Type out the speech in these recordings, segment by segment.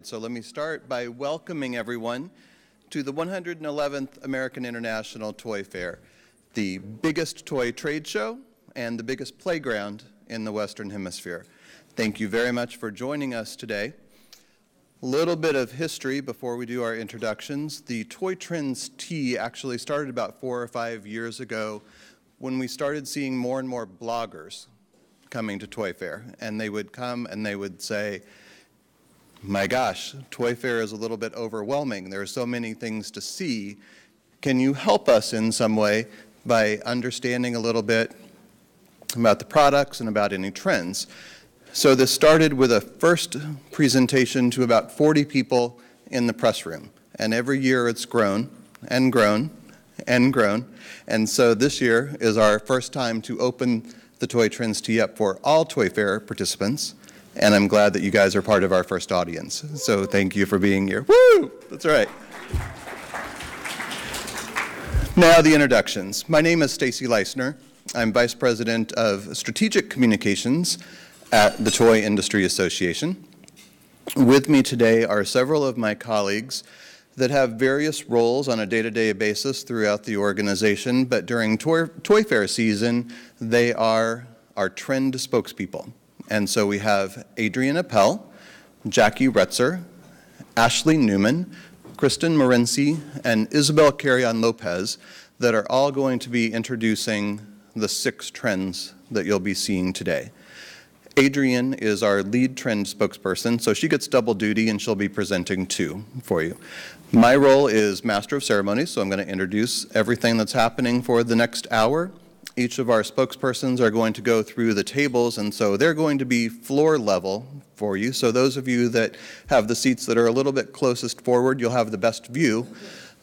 So let me start by welcoming everyone to the 111th American International Toy Fair, the biggest toy trade show and the biggest playground in the Western Hemisphere. Thank you very much for joining us today. A little bit of history before we do our introductions. The Toy Trends Tea actually started about 4 or 5 years ago when we started seeing more and more bloggers coming to Toy Fair. And they would come and they would say, my gosh, Toy Fair is a little bit overwhelming. There are so many things to see. Can you help us in some way by understanding a little bit about the products and about any trends? So this started with a first presentation to about 40 people in the press room. And every year it's grown and grown and grown. And so this year is our first time to open the Toy Trends Tea up for all Toy Fair participants. And I'm glad that you guys are part of our first audience. So thank you for being here. Woo! That's right. Now the introductions. My name is Stacy Leisner. I'm Vice President of Strategic Communications at the Toy Industry Association. With me today are several of my colleagues that have various roles on a day-to-day basis throughout the organization, but during Toy Fair season, they are our trend spokespeople. And so we have Adrian Appel, Jackie Retzer, Ashley Newman, Kristen Morency, and Isabel Carrion Lopez that are all going to be introducing the 6 trends that you'll be seeing today. Adrian is our lead trend spokesperson, so she gets double duty and she'll be presenting 2 for you. My role is Master of Ceremonies, so I'm going to introduce everything that's happening for the next hour. Each of our spokespersons are going to go through the tables, and so they're going to be floor level for you. So those of you that have the seats that are a little bit closest forward, you'll have the best view.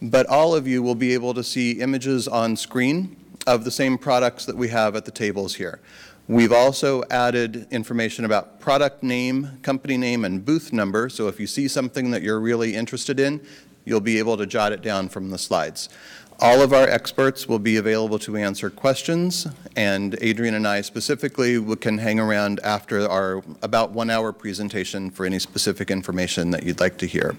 But all of you will be able to see images on screen of the same products that we have at the tables here. We've also added information about product name, company name, and booth number. So if you see something that you're really interested in, you'll be able to jot it down from the slides. All of our experts will be available to answer questions, and Adrian and I specifically can hang around after our about 1 hour presentation for any specific information that you'd like to hear.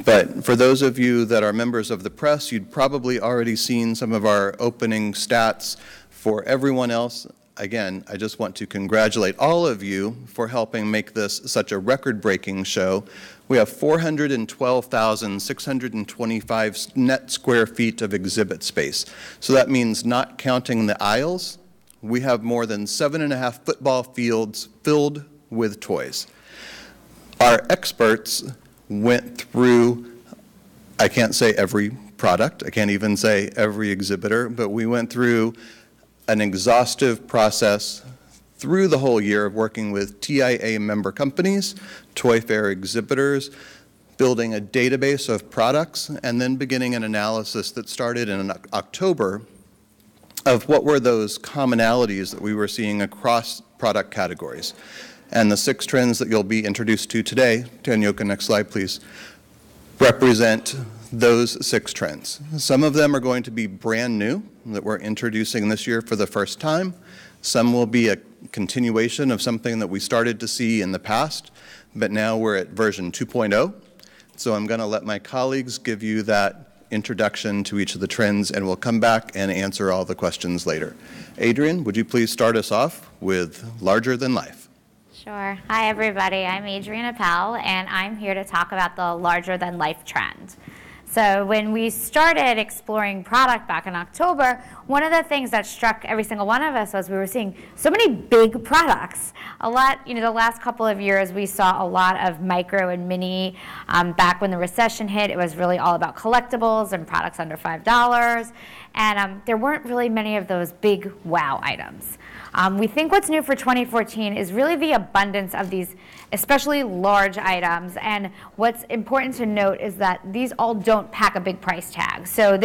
But for those of you that are members of the press, you'd probably already seen some of our opening stats. For everyone else, again, I just want to congratulate all of you for helping make this such a record-breaking show. We have 412,625 net square feet of exhibit space. So that means not counting the aisles, we have more than 7.5 football fields filled with toys. Our experts went through, I can't say every product, I can't even say every exhibitor, but we went through an exhaustive process through the whole year of working with TIA member companies, Toy Fair exhibitors, building a database of products, and then beginning an analysis that started in October of what were those commonalities that we were seeing across product categories. And the 6 trends that you'll be introduced to today, Tanyoka, next slide please, represent those 6 trends. Some of them are going to be brand new that we're introducing this year for the first time. Some will be a continuation of something that we started to see in the past, but now we're at version 2.0. So I'm going to let my colleagues give you that introduction to each of the trends, and we'll come back and answer all the questions later. Adrian, would you please start us off with Larger Than Life? Sure. Hi, everybody. I'm Adrian Appel, and I'm here to talk about the Larger Than Life trend. So when we started exploring product back in October, one of the things that struck every single one of us was we were seeing so many big products. A lot, the last couple of years we saw a lot of micro and mini. Back when the recession hit, it was really all about collectibles and products under $5. And there weren't really many of those big wow items. We think what's new for 2014 is really the abundance of these especially large items, and what's important to note is that these all don't pack a big price tag. So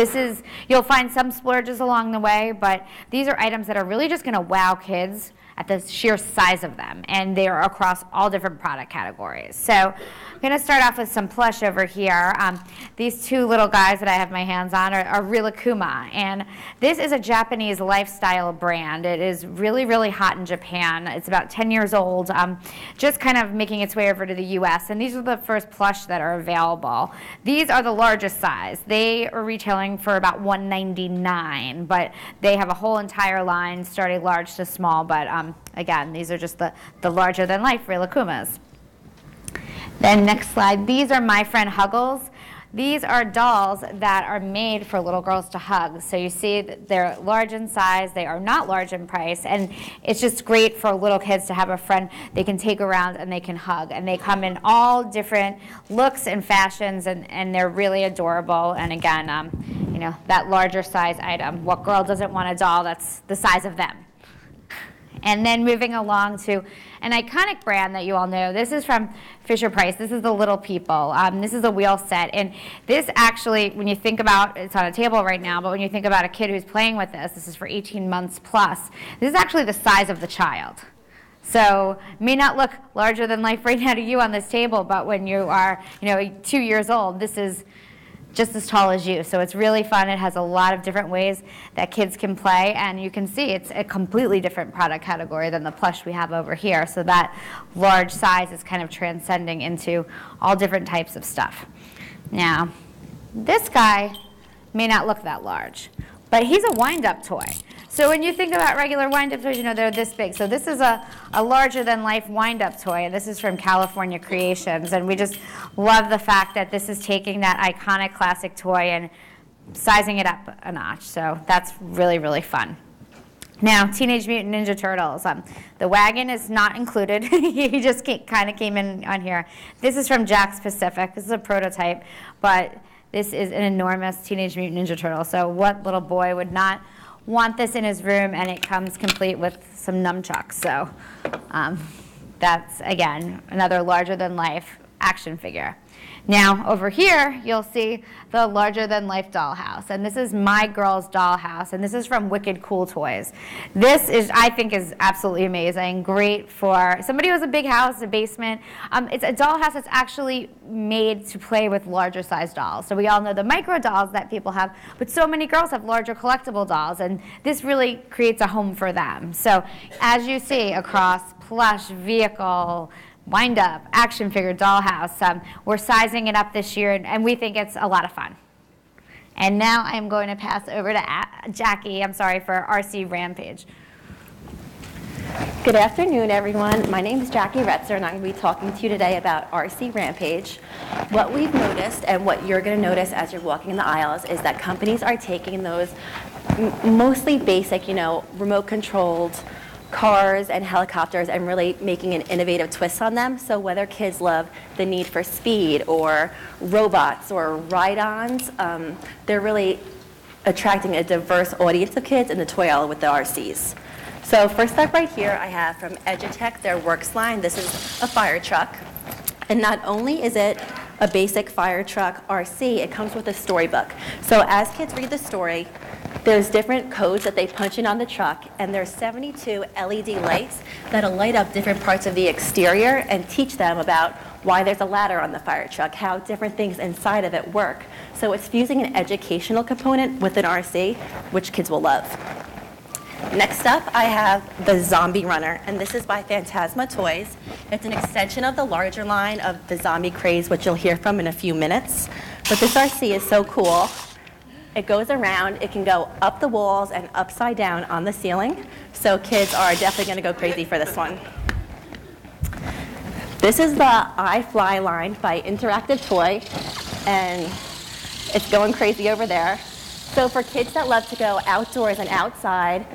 you'll find some splurges along the way, but these are items that are really just going to wow kids at the sheer size of them, and they are across all different product categories. So I'm going to start off with some plush over here. These two little guys that I have my hands on are Rilakkuma, and this is a Japanese lifestyle brand. It is really, really hot in Japan. It's about 10 years old, just kind of making its way over to the US, and these are the first plush that are available. These are the largest size. They are retailing for about $199, but they have a whole entire line starting large to small, but again, these are just the larger than life Rilakkumas. Then next slide, these are My Friend Huggles. These are dolls that are made for little girls to hug. So you see that they're large in size, they are not large in price, and it's just great for little kids to have a friend they can take around and they can hug. And they come in all different looks and fashions, and they're really adorable. And again, you know, that larger size item. What girl doesn't want a doll that's the size of them? And then moving along to an iconic brand that you all know. This is from Fisher-Price. This is the Little People. This is a wheel set. And this actually, when you think about, it's on a table right now, but when you think about a kid who's playing with this is for 18 months plus, this is actually the size of the child. So it may not look larger than life right now to you on this table, but when you are, you know, 2 years old, this is just as tall as you. So it's really fun. It has a lot of different ways that kids can play, and you can see it's a completely different product category than the plush we have over here. So that large size is kind of transcending into all different types of stuff. Now, this guy may not look that large, but he's a wind-up toy. So when you think about regular wind-up toys, you know, they're this big. So this is a larger-than-life wind-up toy, and this is from California Creations. And we just love the fact that this is taking that iconic classic toy and sizing it up a notch. So that's really, really fun. Now, Teenage Mutant Ninja Turtles. The wagon is not included. He just kind of came in on here. This is from Jakks Pacific. This is a prototype, but this is an enormous Teenage Mutant Ninja Turtle. So what little boy would not want this in his room? And it comes complete with some nunchucks. So that's, again, another larger-than-life action figure. Now, over here, you'll see the larger-than-life dollhouse. And this is My Girl's Dollhouse, and this is from Wicked Cool Toys. This is, I think, is absolutely amazing. Great for somebody who has a big house, a basement. It's a dollhouse that's actually made to play with larger-sized dolls. So we all know the micro dolls that people have, but so many girls have larger collectible dolls, and this really creates a home for them. So as you see across plush, vehicle, wind-up, action figure, dollhouse. We're sizing it up this year, and we think it's a lot of fun. And now I'm going to pass over to Jackie, for RC Rampage. Good afternoon, everyone. My name is Jackie Retzer, and I'm going to be talking to you today about RC Rampage. What we've noticed, and what you're going to notice as you're walking in the aisles, is that companies are taking those mostly basic, remote-controlled cars and helicopters and really making an innovative twist on them. So whether kids love the Need for Speed or robots or ride-ons, they're really attracting a diverse audience of kids in the toy aisle with the RCs. So first up right here I have from Edutech, their Works line. This is a fire truck. And not only is it a basic fire truck RC, it comes with a storybook. So as kids read the story, there's different codes that they punch in on the truck, and there's 72 LED lights that'll light up different parts of the exterior and teach them about why there's a ladder on the fire truck, how different things inside of it work. So it's fusing an educational component with an RC, which kids will love. Next up, I have the Zombie Runner, and this is by Phantasma Toys. It's an extension of the larger line of the zombie craze, which you'll hear from in a few minutes. But this RC is so cool. It goes around, it can go up the walls and upside down on the ceiling, so kids are definitely going to go crazy for this one. This is the iFly line by Interactive Toy, and it's going crazy over there. So for kids that love to go outdoors and outside,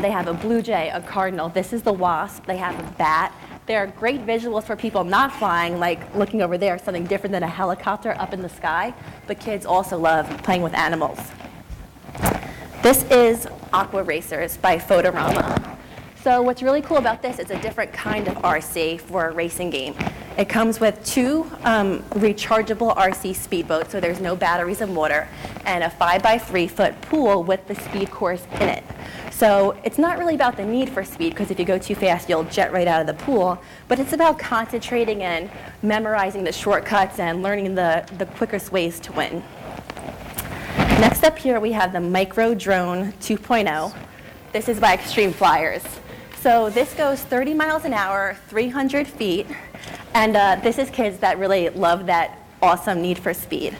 they have a blue jay, a cardinal. This is the wasp. They have a bat. They're great visuals for people not flying, like looking over there, something different than a helicopter up in the sky. But kids also love playing with animals. This is Aqua Racers by Photorama. So what's really cool about this is a different kind of RC for a racing game. It comes with two rechargeable RC speedboats, so there's no batteries and water, and a 5x3 foot pool with the speed course in it. So it's not really about the need for speed, because if you go too fast, you'll jet right out of the pool, but it's about concentrating and memorizing the shortcuts and learning the quickest ways to win. Next up here, we have the Micro Drone 2.0. This is by Extreme Flyers. So this goes 30 miles an hour, 300 feet, and this is kids that really love that awesome need for speed.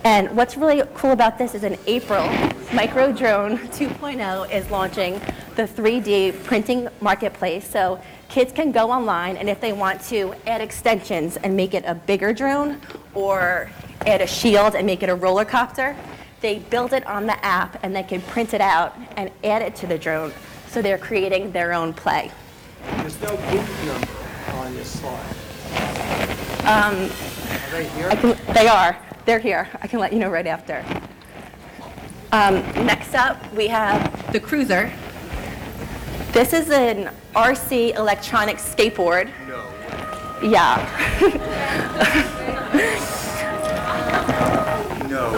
And what's really cool about this is in April, Micro Drone 2.0 is launching the 3D printing marketplace. So kids can go online, and if they want to add extensions and make it a bigger drone, or add a shield and make it a roller copter, they build it on the app and they can print it out and add it to the drone. So they're creating their own play. There's no booth number on this slide. Are they here? They are. They're here. I can let you know right after. Next up, we have the Cruiser. This is an RC electronic skateboard. No. Yeah. No.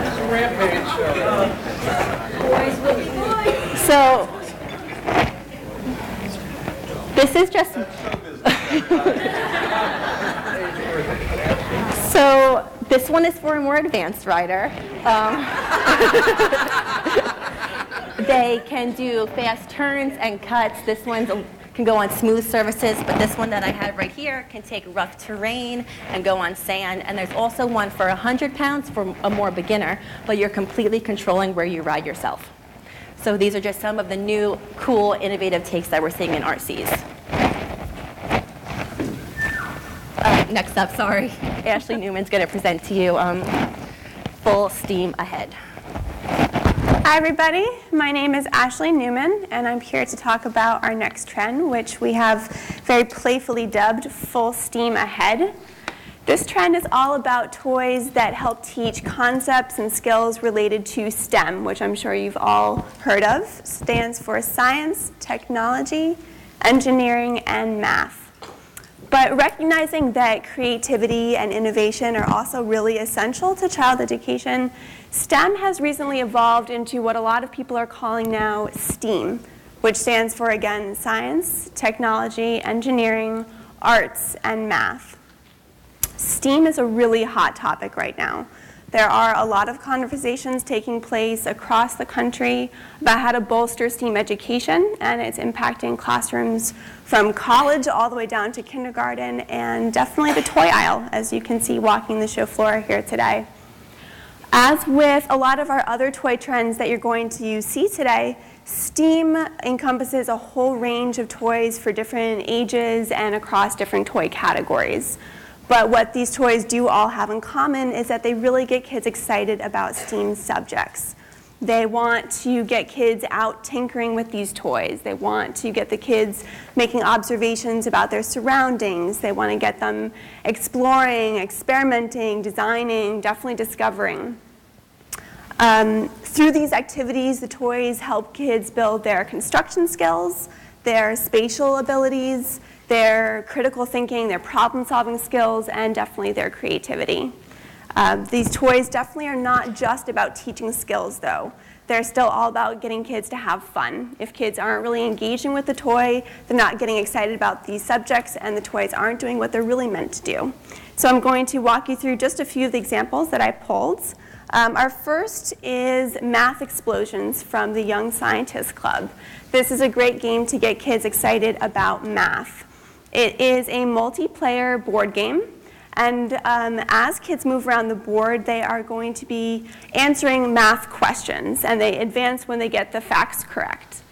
It's a Rampage show. So this is just. So this one is for a more advanced rider. They can do fast turns and cuts. This one can go on smooth surfaces, but this one that I have right here can take rough terrain and go on sand. And there's also one for 100 pounds for a more beginner, but you're completely controlling where you ride yourself. So these are just some of the new, cool, innovative takes that we're seeing in RCs. Next up, sorry, Ashley Newman's going to present to you Full Steam Ahead. Hi everybody, my name is Ashley Newman, and I'm here to talk about our next trend, which we have very playfully dubbed Full Steam Ahead. This trend is all about toys that help teach concepts and skills related to STEM, which I'm sure you've all heard of. Stands for science, technology, engineering, and math. But recognizing that creativity and innovation are also really essential to child education, STEM has recently evolved into what a lot of people are calling now STEAM, which stands for, again, science, technology, engineering, arts, and math. STEAM is a really hot topic right now. There are a lot of conversations taking place across the country about how to bolster STEAM education, and it's impacting classrooms from college all the way down to kindergarten, and definitely the toy aisle, as you can see walking the show floor here today. As with a lot of our other toy trends that you're going to see today, STEAM encompasses a whole range of toys for different ages and across different toy categories. But what these toys do all have in common is that they really get kids excited about STEAM subjects. They want to get kids out tinkering with these toys. They want to get the kids making observations about their surroundings. They want to get them exploring, experimenting, designing, definitely discovering. Through these activities, the toys help kids build their construction skills, their spatial abilities, their critical thinking, their problem-solving skills, and definitely their creativity. These toys definitely are not just about teaching skills, though. They're still all about getting kids to have fun. If kids aren't really engaging with the toy, they're not getting excited about these subjects, and the toys aren't doing what they're really meant to do. So I'm going to walk you through just a few of the examples that I pulled. Our first is Math Explosions from the Young Scientists Club. This is a great game to get kids excited about math. It is a multiplayer board game, and as kids move around the board, they are going to be answering math questions, and they advance when they get the facts correct.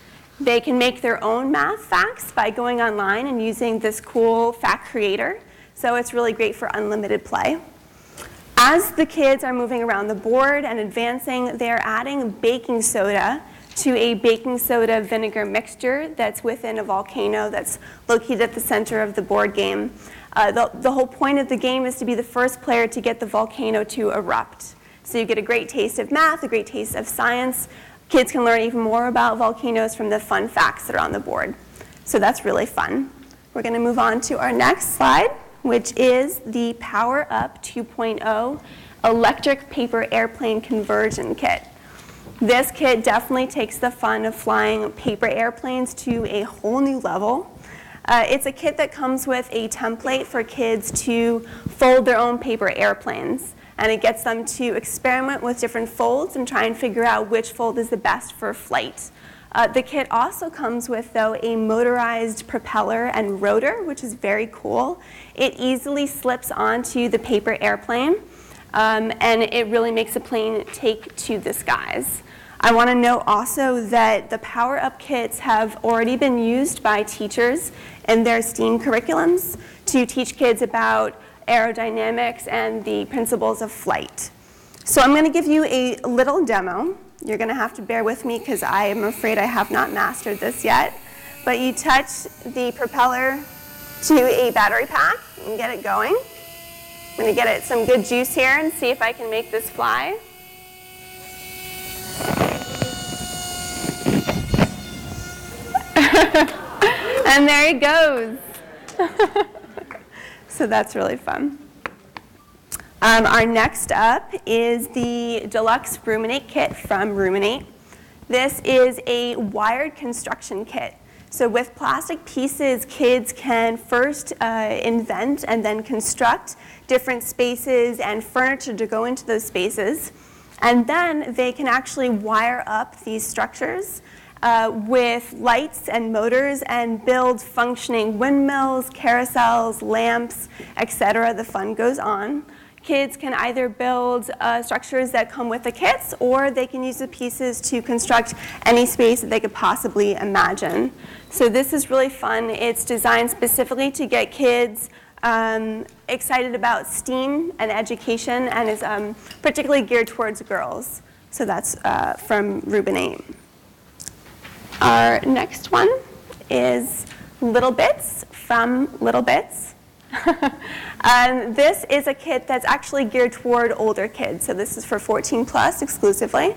They can make their own math facts by going online and using this cool fact creator, so it's really great for unlimited play. As the kids are moving around the board and advancing, they're adding baking soda to a baking soda vinegar mixture that's within a volcano that's located at the center of the board game. The whole point of the game is to be the first player to get the volcano to erupt. So you get a great taste of math, a great taste of science. Kids can learn even more about volcanoes from the fun facts that are on the board. So that's really fun. We're going to move on to our next slide, which is the Power Up 2.0 Electric Paper Airplane Conversion Kit. This kit definitely takes the fun of flying paper airplanes to a whole new level. It's a kit that comes with a template for kids to fold their own paper airplanes. And it gets them to experiment with different folds and try and figure out which fold is the best for flight. The kit also comes with, though, a motorized propeller and rotor, which is very cool. It easily slips onto the paper airplane, and it really makes the plane take to the skies. I want to note also that the Power Up kits have already been used by teachers in their STEAM curriculums to teach kids about aerodynamics and the principles of flight. So I'm going to give you a little demo. You're going to have to bear with me because I am afraid I have not mastered this yet. But you touch the propeller to a battery pack and get it going. I'm going to get it some good juice here and see if I can make this fly. And there he goes. So that's really fun. Our next up is the Deluxe Ruminate Kit from Ruminate. This is a wired construction kit. So with plastic pieces, kids can first invent and then construct different spaces and furniture to go into those spaces. And then they can actually wire up these structures with lights and motors and build functioning windmills, carousels, lamps, etc. The fun goes on. Kids can either build structures that come with the kits, or they can use the pieces to construct any space that they could possibly imagine. So this is really fun. It's designed specifically to get kids excited about STEAM and education, and is particularly geared towards girls. So that's from Ruminate. Our next one is Little Bits from Little Bits. This is a kit that's actually geared toward older kids, so this is for 14 plus exclusively.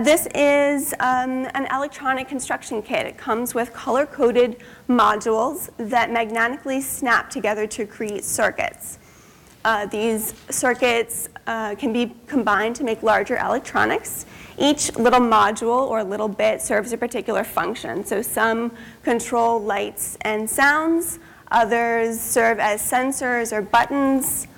This is an electronic construction kit. It comes with color-coded modules that magnetically snap together to create circuits. These circuits can be combined to make larger electronics. Each little module or little bit serves a particular function. So some control lights and sounds, others serve as sensors or buttons.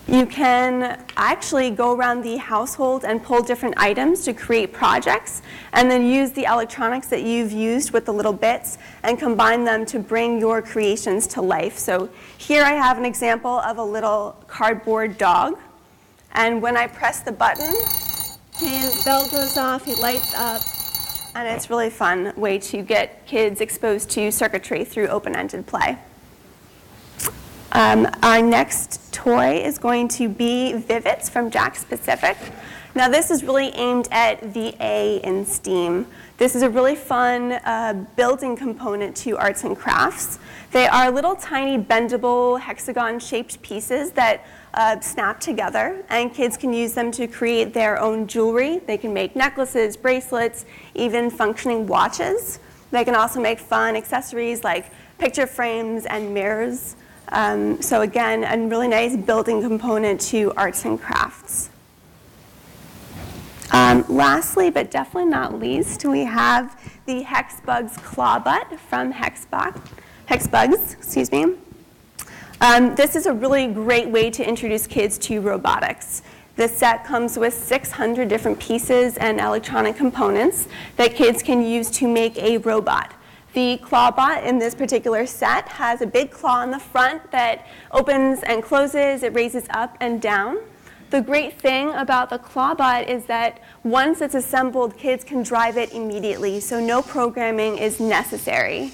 You can actually go around the household and pull different items to create projects, and then use the electronics that you've used with the little bits and combine them to bring your creations to life. So here I have an example of a little cardboard dog. And when I press the button, his bell goes off, he lights up, and it's a really fun way to get kids exposed to circuitry through open-ended play. Our next toy is going to be Vivets from Jakks Pacific. Now this is really aimed at the A in STEAM. This is a really fun building component to arts and crafts. They are little tiny bendable hexagon-shaped pieces that snap together, and kids can use them to create their own jewelry. They can make necklaces, bracelets, even functioning watches. They can also make fun accessories like picture frames and mirrors. So again, a really nice building component to arts and crafts. Lastly, but definitely not least, we have the Hexbugs Clawbutt from Hexbugs, excuse me. This is a really great way to introduce kids to robotics. This set comes with 600 different pieces and electronic components that kids can use to make a robot. The Clawbot in this particular set has a big claw on the front that opens and closes, it raises up and down. The great thing about the Clawbot is that once it's assembled, kids can drive it immediately, so no programming is necessary.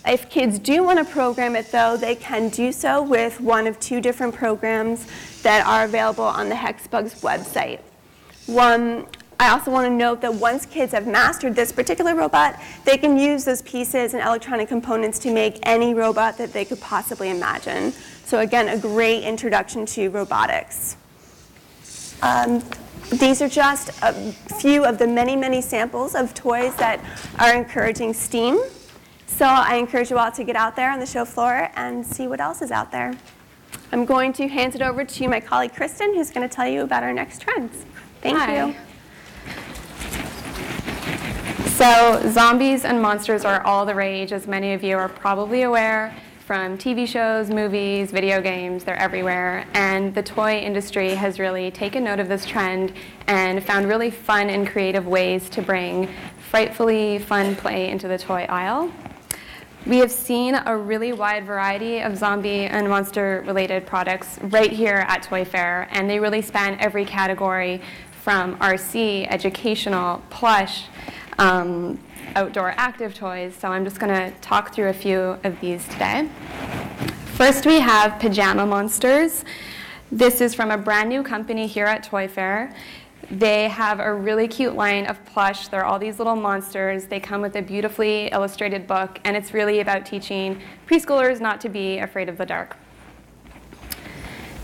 If kids do want to program it, though, they can do so with one of two different programs that are available on the Hexbugs website. I also want to note that once kids have mastered this particular robot, they can use those pieces and electronic components to make any robot that they could possibly imagine. So again, a great introduction to robotics. These are just a few of the many, many samples of toys that are encouraging STEAM. So I encourage you all to get out there on the show floor and see what else is out there. I'm going to hand it over to my colleague Kristen, who's going to tell you about our next trends. Thank you. So zombies and monsters are all the rage, as many of you are probably aware from TV shows, movies, video games. They're everywhere. And the toy industry has really taken note of this trend and found really fun and creative ways to bring frightfully fun play into the toy aisle. We have seen a really wide variety of zombie and monster-related products right here at Toy Fair, and they really span every category from RC, educational, plush, outdoor active toys. So I'm just going to talk through a few of these today. First, we have Pajama Monsters. This is from a brand new company here at Toy Fair. They have a really cute line of plush. They're all these little monsters. They come with a beautifully illustrated book, and it's really about teaching preschoolers not to be afraid of the dark.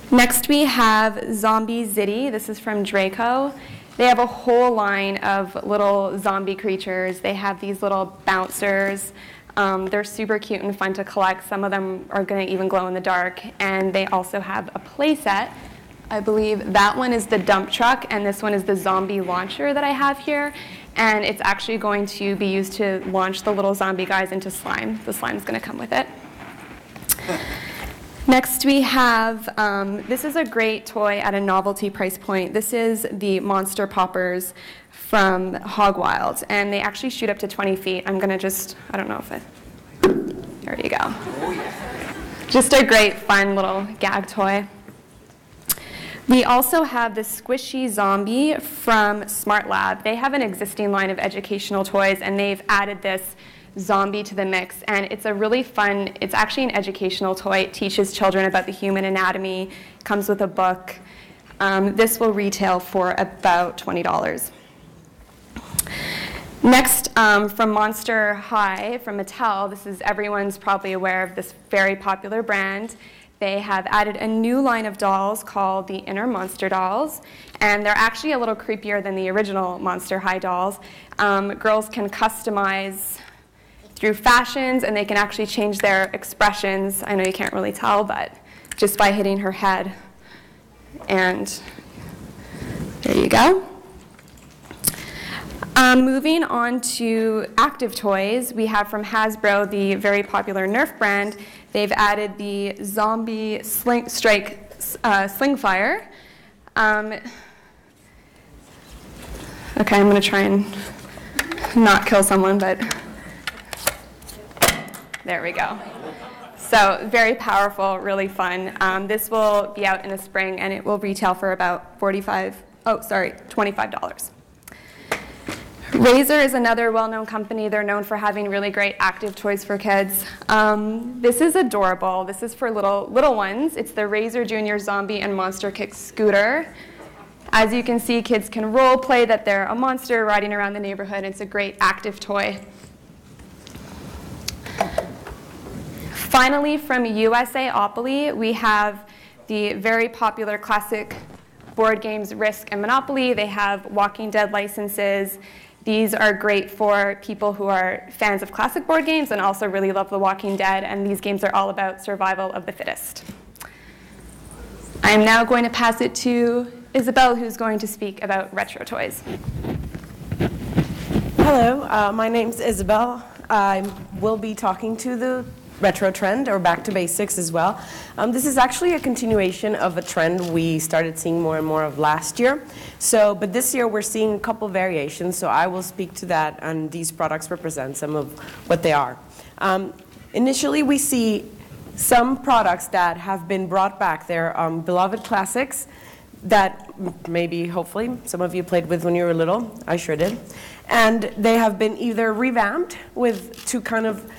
Next, we have Zombie Zitty. This is from Draco. They have a whole line of little zombie creatures. They have these little bouncers. They're super cute and fun to collect. Some of them are going to even glow in the dark. And they also have a play set. I believe that one is the dump truck, and this one is the zombie launcher that I have here. And it's actually going to be used to launch the little zombie guys into slime. The slime's going to come with it. Next we have, this is a great toy at a novelty price point. This is the Monster Poppers from Hog Wild, and they actually shoot up to 20 feet. I'm gonna just, I don't know if it, there you go. Just a great fun little gag toy. We also have the Squishy Zombie from Smart Lab. They have an existing line of educational toys, and they've added this zombie to the mix, and it's a really fun, it's actually an educational toy. It teaches children about the human anatomy, comes with a book. This will retail for about $20. Next, from Monster High, from Mattel, this is, everyone's probably aware of this very popular brand. They have added a new line of dolls called the Inner Monster Dolls, and they're actually a little creepier than the original Monster High dolls. Girls can customize through fashions, and they can actually change their expressions. I know you can't really tell, but just by hitting her head. And there you go. Moving on to active toys, we have from Hasbro the very popular Nerf brand. They've added the Zombie Strike Slingfire. Okay, I'm going to try and not kill someone, but there we go. So very powerful, really fun. This will be out in the spring, and it will retail for about $25. Razor is another well-known company. They're known for having really great active toys for kids. This is adorable. This is for little ones. It's the Razor Junior Zombie and Monster Kick Scooter. As you can see, kids can role play that they're a monster riding around the neighborhood. It's a great active toy. Finally, from USAopoly, we have the very popular classic board games Risk and Monopoly. They have Walking Dead licenses. These are great for people who are fans of classic board games and also really love The Walking Dead, and these games are all about survival of the fittest. I'm now going to pass it to Isabel, who's going to speak about retro toys. Hello, my name's Isabel. I will be talking to the retro trend, or back to basics as well. This is actually a continuation of a trend we started seeing more and more of last year. But this year we're seeing a couple variations, so I will speak to that, and these products represent some of what they are. Initially, we see some products that have been brought back. They're beloved classics that maybe, hopefully, some of you played with when you were little. I sure did. And they have been either revamped to kind of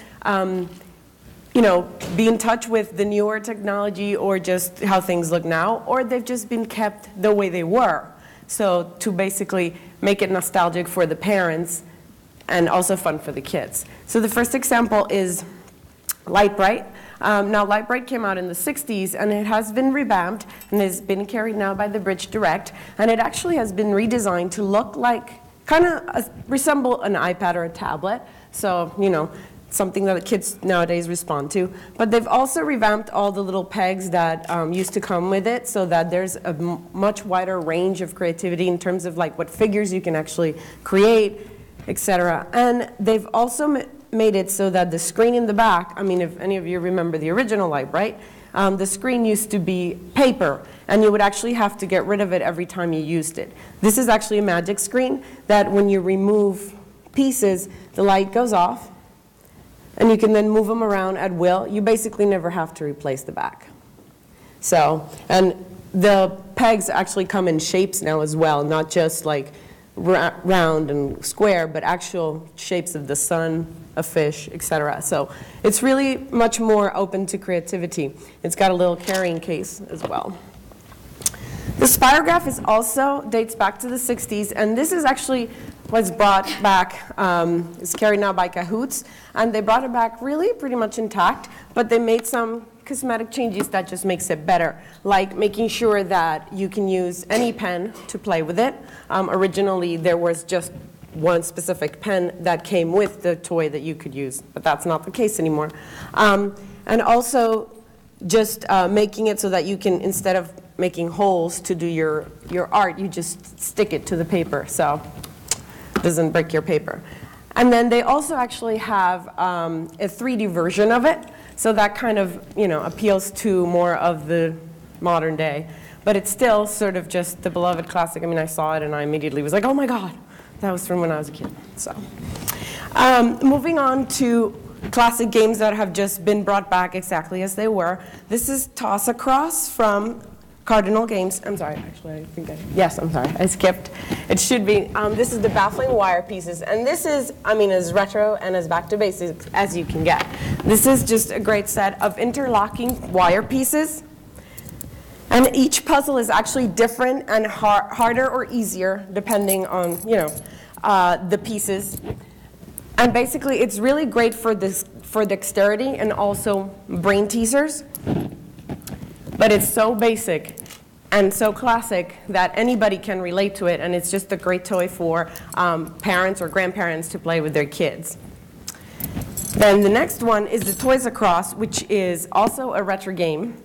be in touch with the newer technology or just how things look now, or they've just been kept the way they were. So to basically make it nostalgic for the parents and also fun for the kids. So the first example is Lite-Brite. Now Lite-Brite came out in the 60s, and it has been revamped and has been carried now by the Bridge Direct, and it actually has been redesigned to look like, kind of resemble an iPad or a tablet. So, something that the kids nowadays respond to. But they've also revamped all the little pegs that used to come with it, so that there's a much wider range of creativity in terms of like what figures you can actually create etc. And they've also made it so that the screen in the back, I mean, if any of you remember the original light, right? The screen used to be paper, and you would actually have to get rid of it every time you used it. This is actually a magic screen that when you remove pieces, the light goes off, and you can then move them around at will. You basically never have to replace the back. So, and the pegs actually come in shapes now as well, not just like round and square, but actual shapes of the sun, a fish, etc. So it's really much more open to creativity. It's got a little carrying case as well. The Spirograph is also dates back to the 60s, and this is actually was brought back, it's carried now by Cahoots, and they brought it back really pretty much intact, but they made some cosmetic changes that just makes it better, like making sure that you can use any pen to play with it. Originally, there was just one specific pen that came with the toy that you could use, but that's not the case anymore. And also just making it so that you can, instead of making holes to do your art, you just stick it to the paper, so it doesn't break your paper. And then they also actually have a 3D version of it, so that kind of, you know, appeals to more of the modern day. But it's still sort of just the beloved classic. I mean, I saw it and I immediately was like, oh my God, that was from when I was a kid. So, moving on to classic games that have just been brought back exactly as they were. This is Toss Across from Cardinal Games. I'm sorry, actually, I think yes, I'm sorry, I skipped. It should be, this is the Baffling Wire Pieces, and this is, I mean, as retro and as back to basics as you can get. This is just a great set of interlocking wire pieces, and each puzzle is actually different and harder or easier depending on, you know, the pieces. And basically, it's really great for dexterity and also brain teasers. But it's so basic and so classic that anybody can relate to it, and it's just a great toy for parents or grandparents to play with their kids. Then the next one is the Toys Across, which is also a retro game.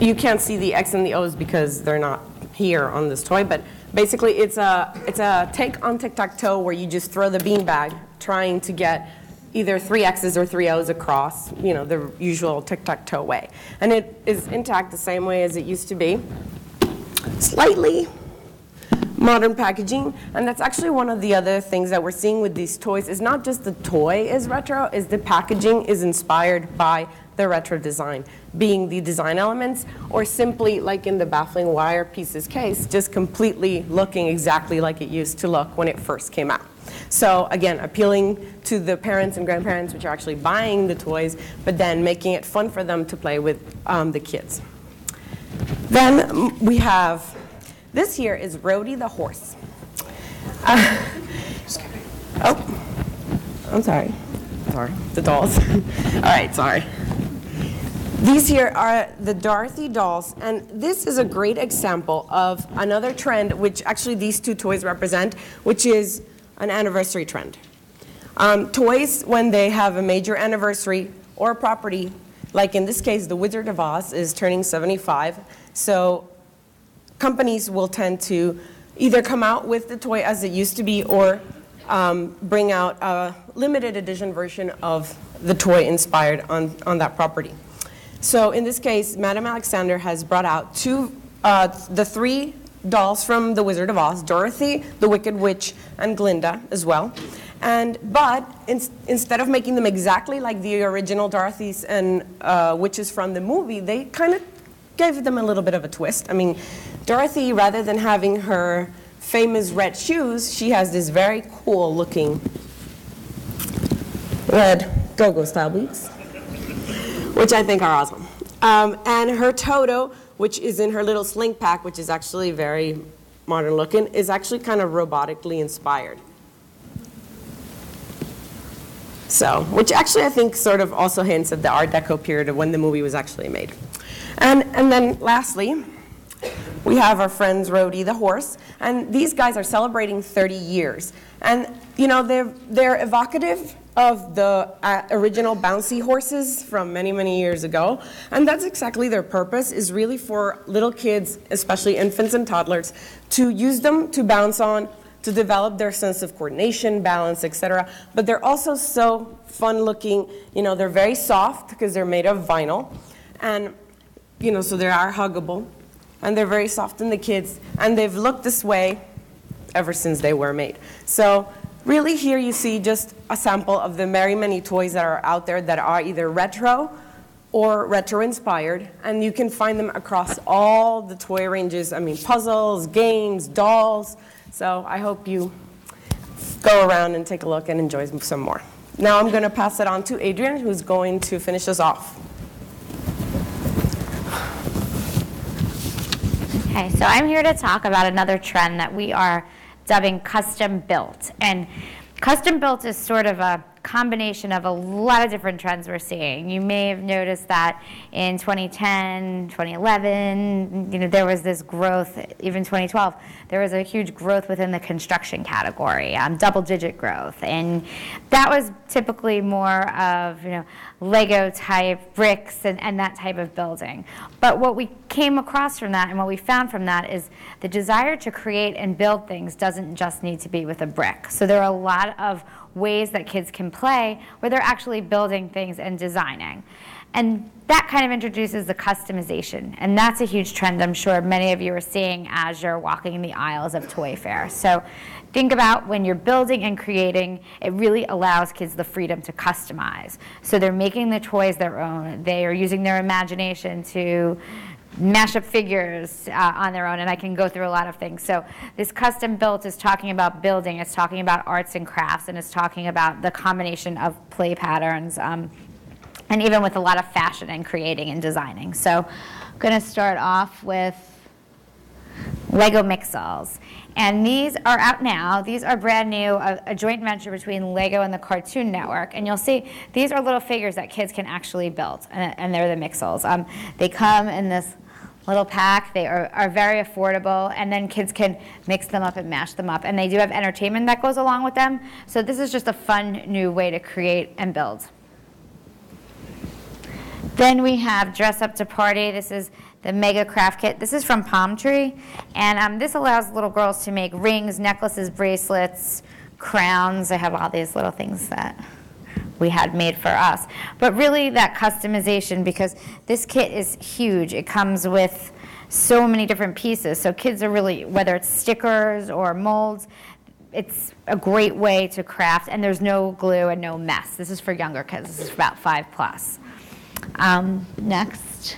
You can't see the X and the O's because they're not here on this toy, but basically it's a take on tic-tac-toe where you just throw the beanbag trying to get either 3 X's or 3 O's across, you know, the usual tic-tac-toe way. And it is intact the same way as it used to be. Slightly modern packaging, and that's actually one of the other things that we're seeing with these toys is not just the toy is retro, is the packaging is inspired by the retro design, being the design elements, or simply, like in the Baffling Wire Pieces case, just completely looking exactly like it used to look when it first came out. So again, appealing to the parents and grandparents which are actually buying the toys, but then making it fun for them to play with the kids. Then we have, this here is Rhodey the horse. Oh, I'm sorry. Sorry, the dolls. All right, sorry. These here are the Dorothy dolls, and this is a great example of another trend, which actually these two toys represent, which is an anniversary trend. Toys, when they have a major anniversary or a property, like in this case, the Wizard of Oz is turning 75, so companies will tend to either come out with the toy as it used to be or bring out a limited edition version of the toy inspired on that property. So in this case, Madame Alexander has brought out the 3 dolls from The Wizard of Oz, Dorothy, the Wicked Witch, and Glinda as well. But instead of making them exactly like the original Dorothy's and witches from the movie, they kind of gave them a little bit of a twist. I mean, Dorothy, rather than having her famous red shoes, she has this very cool looking red go-go style boots, which I think are awesome. And her Toto, which is in her little sling pack, which is actually very modern looking, is actually kind of robotically inspired. So, which actually I think sort of also hints at the Art Deco period of when the movie was actually made. And then lastly, we have our friends Rhodey the horse, and these guys are celebrating 30 years. And you know, they're evocative of the original bouncy horses from many, many years ago. And that's exactly their purpose, is really for little kids, especially infants and toddlers, to use them to bounce on, to develop their sense of coordination, balance, etc. But they're also so fun looking. You know, they're very soft because they're made of vinyl. And, you know, so they are huggable. And they're very soft in the kids. And they've looked this way ever since they were made. So really here you see just a sample of the very many toys that are out there that are either retro or retro-inspired, and you can find them across all the toy ranges. I mean, puzzles, games, dolls. So I hope you go around and take a look and enjoy some more. Now I'm going to pass it on to Adrian, who's going to finish us off. Okay, so I'm here to talk about another trend that we are dubbing custom built. And custom built is sort of a combination of a lot of different trends we're seeing. You may have noticed that in 2010, 2011, you know, there was this growth, even 2012, there was a huge growth within the construction category, double-digit growth. And that was typically more of, you know, Lego type bricks and that type of building. But what we came across from that and what we found from that is the desire to create and build things doesn't just need to be with a brick. So there are a lot of ways that kids can play where they're actually building things and designing. And that kind of introduces the customization. And that's a huge trend I'm sure many of you are seeing as you're walking the aisles of Toy Fair. So think about when you're building and creating, it really allows kids the freedom to customize. So they're making the toys their own. They are using their imagination to mash up figures on their own, and I can go through a lot of things. So this custom built is talking about building, it's talking about arts and crafts, and it's talking about the combination of play patterns, and even with a lot of fashion and creating and designing. So I'm going to start off with Lego Mixels. And these are out now. These are brand new, a joint venture between Lego and the Cartoon Network. And you'll see these are little figures that kids can actually build, and they're the Mixels. They come in this little pack. They are very affordable, and then kids can mix them up and mash them up. And they do have entertainment that goes along with them. So this is just a fun new way to create and build. Then we have Dress Up to Party. This is the Mega Craft Kit. This is from Palm Tree, and this allows little girls to make rings, necklaces, bracelets, crowns. I have all these little things that we had made for us. But really that customization, because this kit is huge. It comes with so many different pieces. So kids are really, whether it's stickers or molds, it's a great way to craft, and there's no glue and no mess. This is for younger kids. This is about 5+. Next,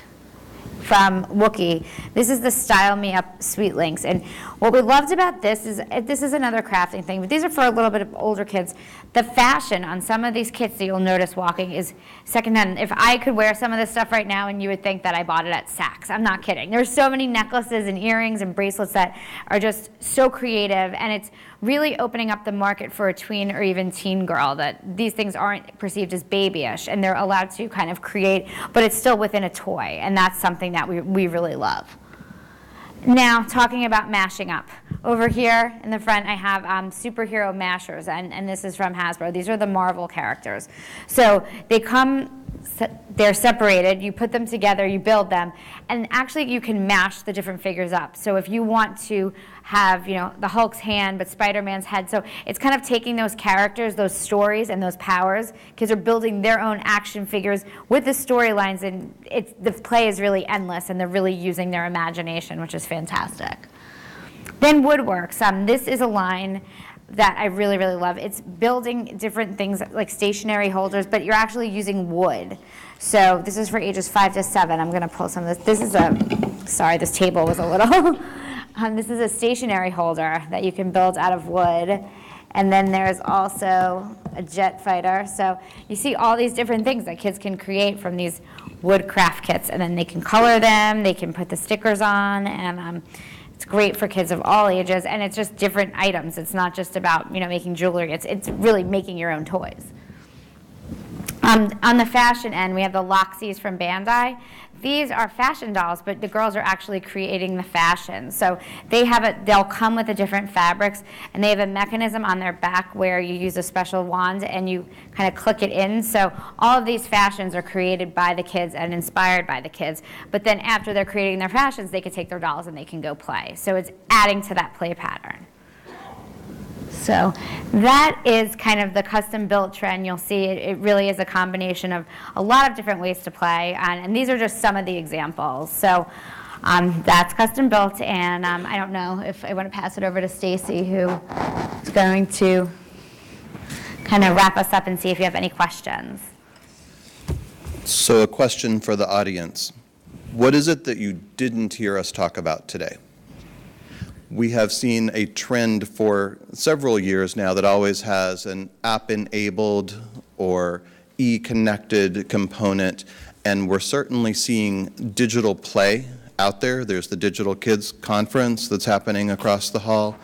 from Wookie. This is the Style Me Up Sweet Links. And what we loved about this is another crafting thing, but these are for a little bit of older kids. The fashion on some of these kits that you'll notice walking is secondhand. If I could wear some of this stuff right now, and you would think that I bought it at Saks. I'm not kidding. There's so many necklaces and earrings and bracelets that are just so creative, and it's really opening up the market for a tween or even teen girl, that these things aren't perceived as babyish, and they're allowed to kind of create, but it's still within a toy, and that's something that we really love. Now, talking about mashing up. Over here in the front, I have superhero mashers, and this is from Hasbro. These are the Marvel characters. So they come, they're separated, you put them together, you build them, and actually you can mash the different figures up. So if you want to have, you know, the Hulk's hand, but Spider-Man's head, so it's kind of taking those characters, those stories, and those powers. Kids are building their own action figures with the storylines, and the play is really endless, and they're really using their imagination, which is fantastic. Then Woodworks. This is a line that I really, really love. It's building different things like stationery holders, but you're actually using wood. So this is for ages 5 to 7. I'm going to pull some of this. This is sorry, this table was a little. This is a stationery holder that you can build out of wood. And then there's also a jet fighter. So you see all these different things that kids can create from these wood craft kits. And then they can color them, they can put the stickers on, and it's great for kids of all ages, and it's just different items. It's not just about, you know, making jewelry. It's really making your own toys. On the fashion end, we have the Loxies from Bandai. These are fashion dolls, but the girls are actually creating the fashion. So they'll come with the different fabrics, and they have a mechanism on their back where you use a special wand and you kind of click it in. So all of these fashions are created by the kids and inspired by the kids. But then after they're creating their fashions, they can take their dolls and they can go play. So it's adding to that play pattern. So that is kind of the custom built trend. You'll see it really is a combination of a lot of different ways to play, and these are just some of the examples. So that's custom built, and I don't know if I want to pass it over to Stacy, who is going to kind of wrap us up and see if you have any questions. So a question for the audience. What is it that you didn't hear us talk about today? We have seen a trend for several years now that always has an app-enabled or e-connected component, and we're certainly seeing digital play out there. There's the Digital Kids Conference that's happening across the hall.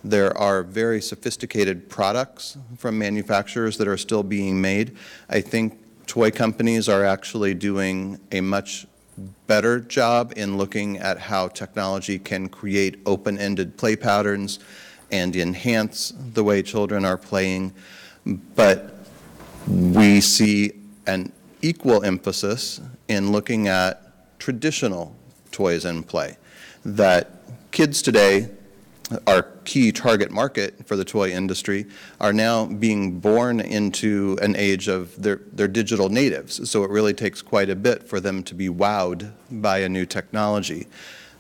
There are very sophisticated products from manufacturers that are still being made. I think toy companies are actually doing a much better job in looking at how technology can create open-ended play patterns and enhance the way children are playing. But we see an equal emphasis in looking at traditional toys and play. That kids today, our key target market for the toy industry, are now being born into an age of they're digital natives. So it really takes quite a bit for them to be wowed by a new technology.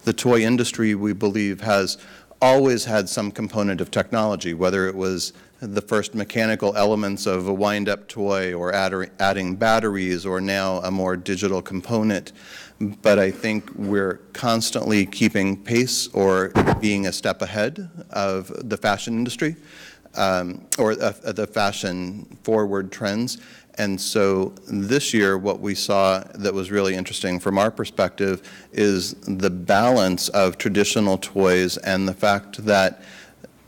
The toy industry, we believe, has always had some component of technology, whether it was the first mechanical elements of a wind-up toy or adding batteries, or now a more digital component. But I think we're constantly keeping pace or being a step ahead of the fashion industry or the fashion forward trends. And so this year, what we saw that was really interesting from our perspective is the balance of traditional toys and the fact that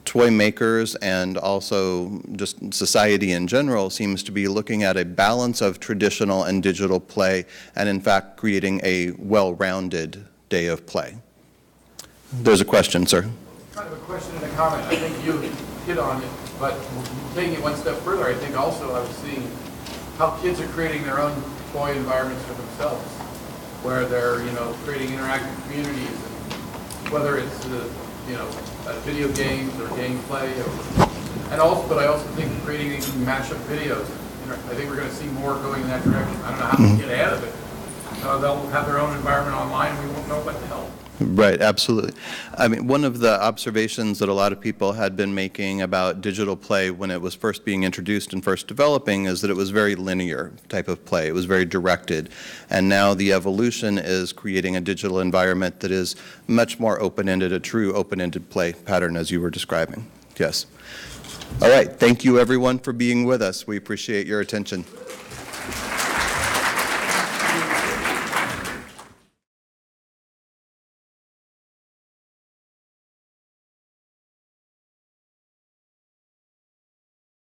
toy makers and also just society in general seems to be looking at a balance of traditional and digital play, and in fact creating a well-rounded day of play. There's a question, sir. Kind of a question and a comment. I think you hit on it, but taking it one step further, I think also I was seeing how kids are creating their own toy environments for themselves, where they're, creating interactive communities, and whether it's video games or gameplay, but I also think creating these mashup videos. I think we're going to see more going in that direction. I don't know how to get ahead of it. They'll have their own environment online, and we won't know what the hell. Right, absolutely. I mean, one of the observations that a lot of people had been making about digital play when it was first being introduced and first developing is that it was very linear type of play. It was very directed. And now the evolution is creating a digital environment that is much more open-ended, a true open-ended play pattern as you were describing. Yes. All right, thank you everyone for being with us. We appreciate your attention.